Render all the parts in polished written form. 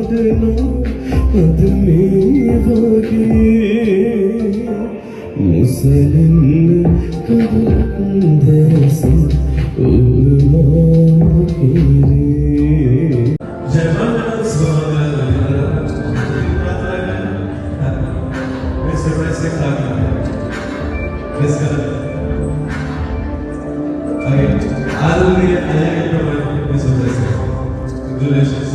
පාඩනා අද මේ වගේ මුසලින් කඳුලක් දැසි ඔබ මා කෙරේ ජනන ස්වභාවය surprise let's go okay आदरणीय आचार्य प्रभु surprise congratulations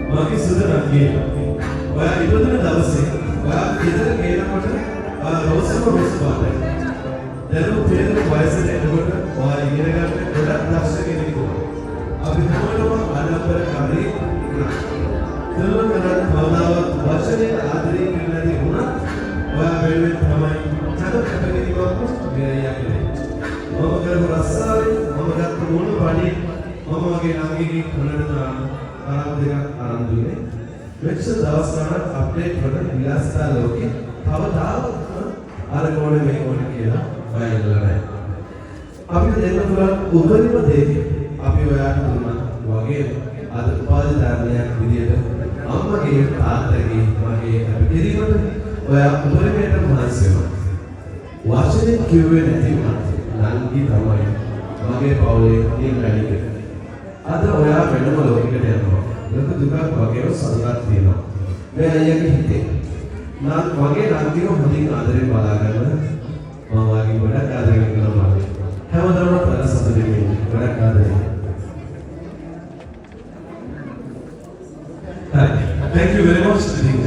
मागी सुधर आगे वह इधर दावस है वह इधर केला मटर रोज़ को रोज़ बात है जरूर फिर वॉइस है इधर वह इधर का थोड़ा दावस के लिए को अभी हमारे लोग आना पर कार्य चलो करा भावना भाषा ने आदरी करना दी होना वह बेले हमारे चारों कपड़े की बात मेरा याद है मम कर रस्सा मम का तोड़ पानी मम आगे आगे की खनन ආරම්භුනේ වෙච්ච දවස් ගණන් අප්ඩේට් කරන විලාසිතා ලෝකේ තවදාවත් අර කොනේ මේ කොනේ කියලා බයලා නැහැ. අපිට දෙන්න පුළුවන් උපරිම දේ අපි ඔයාලට දුන්නා වගේ අද උපාධි ධර්මයක් විදියට අම්මගේ තාත්තගේ මගේ අපි කිරීමට ඔයා උපරිමයට මහන්සි වෙනවා. වචනේ කිව්වේ නැති වුණත් නංගි තමයි මගේ පවුලේ ඉන්න වැඩි. අද ඔයා වෙනම ලෝකයකට යනවා. ලොකු දුකක් වගේම සතුටක් තියෙනවා. මේ අයියාගේ හිතේ. නම් වගේ නංගිව හොඳින් ආදරෙන් බලා ගන්න මම වාගේ ගොඩක් ආදරෙන් කරනවා. හැමදාම පළ සතුටින් ඉන්න. ගොඩක් ආදරෙන්. Thank you very much. I think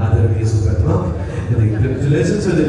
ආදරේ සුපර්ම. I think congratulations to the